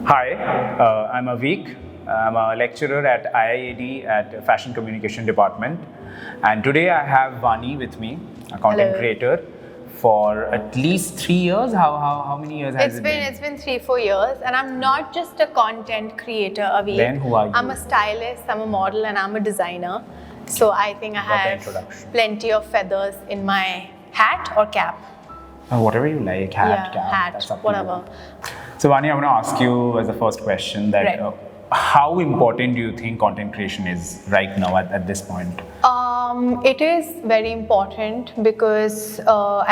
Hi, I'm Avik. I'm a lecturer at IIAD at Fashion Communication Department. And today I have Vani with me, a content Hello. creator for at least 3 years. How many years has it been? It's been 3-4 years, and I'm not just a content creator, Avik. Then who are you? I'm a stylist, I'm a model, and I'm a designer. So I think I Got the have introduction. plenty of feathers in my hat or cap. Whatever you like, hat, Yeah, cap, hat, that's up to whatever. you. So Vani, I want to ask you as the first question that Right. how important do you think content creation is right now at this point? It is very important because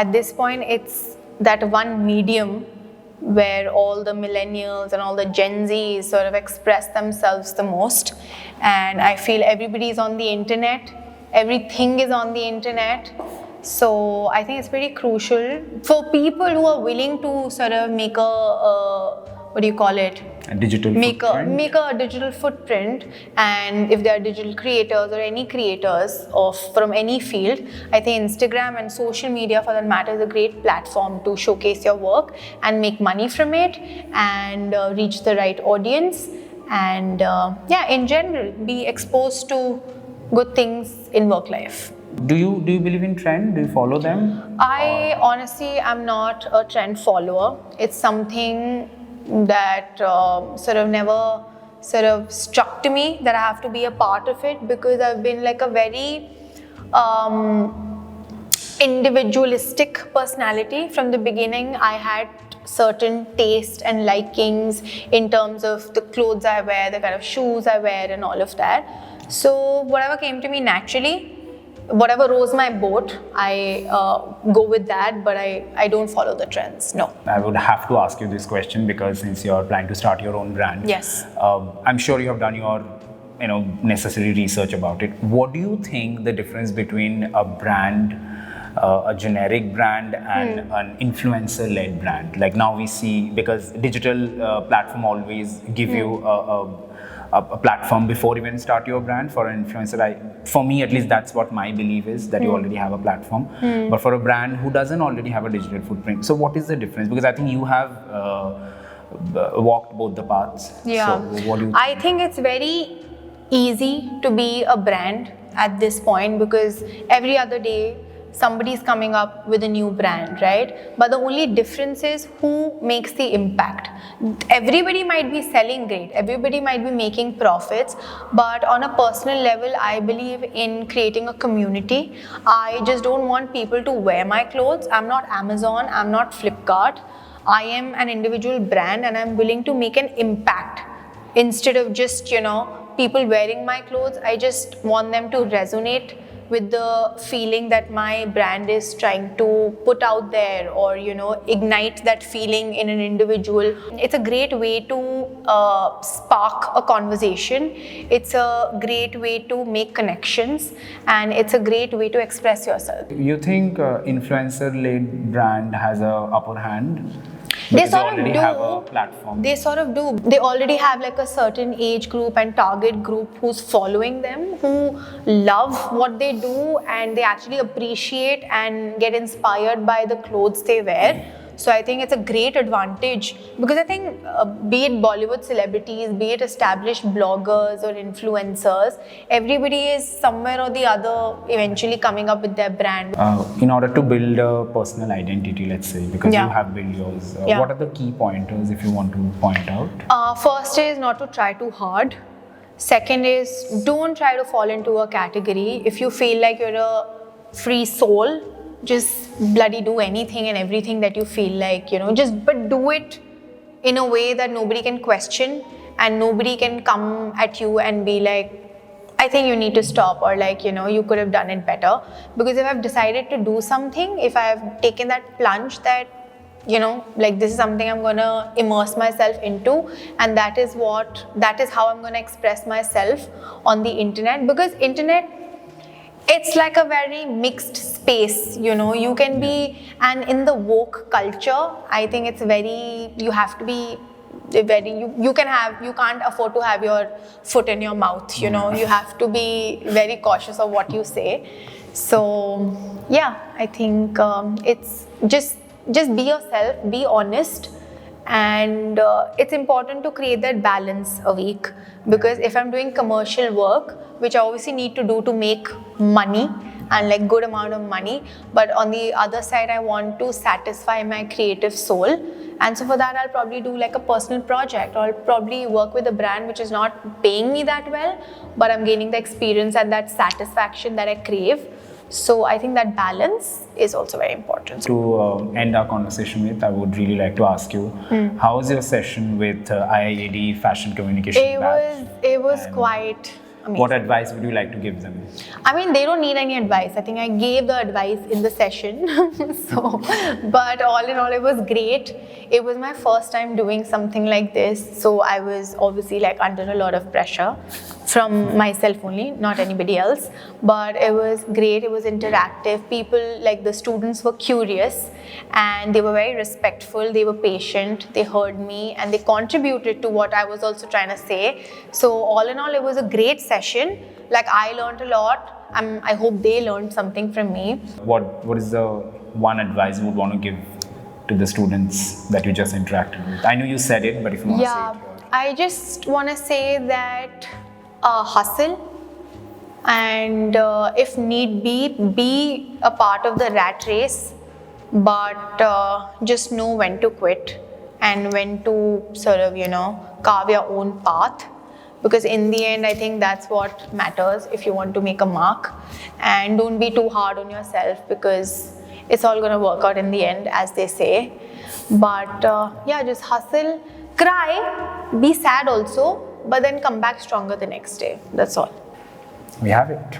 at this point it's that one medium where all the millennials and all the Gen Zs sort of express themselves the most. And I feel everybody is on the internet, everything is on the internet. So I think it's pretty crucial for people who are willing to sort of make what do you call it? A digital Make footprint? a digital footprint, and if they are digital creators or any creators from any field, I think Instagram and social media for that matter is a great platform to showcase your work and make money from it and reach the right audience and in general be exposed to good things in work life. Do you believe in trend? Do you follow them? I honestly am not a trend follower. It's something that sort of never sort of struck to me that I have to be a part of it, because I've been like a very individualistic personality from the beginning. I had certain taste and likings in terms of the clothes I wear, the kind of shoes I wear and all of that. So whatever came to me naturally, whatever rose my boat, I go with that, but I don't follow the trends, no. I would have to ask you this question because since you're planning to start your own brand, Yes. I'm sure you have done your necessary research about it. What do you think the difference between a brand, a generic brand and an influencer-led brand? Like now we see, because digital platform always give you a platform before even start your brand. For an influencer, for me at least, that's what my belief is, that you already have a platform. But for a brand who doesn't already have a digital footprint, so what is the difference? Because I think you have walked both the paths. Yeah. So what do you think? I think it's very easy to be a brand at this point because every other day somebody's coming up with a new brand, right? But the only difference is who makes the impact. Everybody might be selling great, everybody might be making profits, but on a personal level, I believe in creating a community. I just don't want people to wear my clothes. I'm not Amazon, I'm not Flipkart. I am an individual brand and I'm willing to make an impact instead of just, people wearing my clothes. I just want them to resonate with the feeling that my brand is trying to put out there, or ignite that feeling in an individual. It's a great way to spark a conversation. It's a great way to make connections, and it's a great way to express yourself. You think influencer-led brand has a upper hand? They Because sort of already do. have a platform. They sort of do. They already have like a certain age group and target group who's following them, who love what they do and they actually appreciate and get inspired by the clothes they wear. So I think it's a great advantage because I think be it Bollywood celebrities, be it established bloggers or influencers, everybody is somewhere or the other eventually coming up with their brand. In order to build a personal identity, let's say, because you have built yours, what are the key pointers if you want to point out? First is not to try too hard. Second is don't try to fall into a category. If you feel like you're a free soul, just bloody do anything and everything that you feel like, but do it in a way that nobody can question and nobody can come at you and be like, I think you need to stop, or like, you could have done it better. Because if I've decided to do something, if I've taken that plunge that, like this is something I'm going to immerse myself into, and that is how I'm going to express myself on the internet. Because internet, it's like a very mixed space, you can be, and in the woke culture, I think it's very, you have to be very, you can't afford to have your foot in your mouth, you have to be very cautious of what you say. So yeah, I think it's just be yourself, be honest, And it's important to create that balance a week, because if I'm doing commercial work, which I obviously need to do to make money and like good amount of money, but on the other side I want to satisfy my creative soul, and so for that I'll probably do like a personal project, or I'll probably work with a brand which is not paying me that well, but I'm gaining the experience and that satisfaction that I crave. So I think that balance is also very important. To end our conversation with, I would really like to ask you, how was your session with IIAD Fashion Communication Batch? It was quite amazing. What advice would you like to give them? I mean, they don't need any advice. I think I gave the advice in the session. But all in all, it was great. It was my first time doing something like this. So I was obviously like under a lot of pressure from myself only, not anybody else. But it was great. It was interactive. People, like the students, were curious and they were very respectful. They were patient. They heard me and they contributed to what I was also trying to say. So all in all, it was a great session. Like I learned a lot. I hope they learned something from me. What is the one advice you would want to give to the students that you just interacted with? I know you said it, but if you want to say it here. I just want to say that hustle, and if need be a part of the rat race, but just know when to quit and when to sort of, carve your own path. Because in the end, I think that's what matters if you want to make a mark. And don't be too hard on yourself, because it's all going to work out in the end, as they say. But just hustle, cry, be sad also, but then come back stronger the next day. That's all. We have it.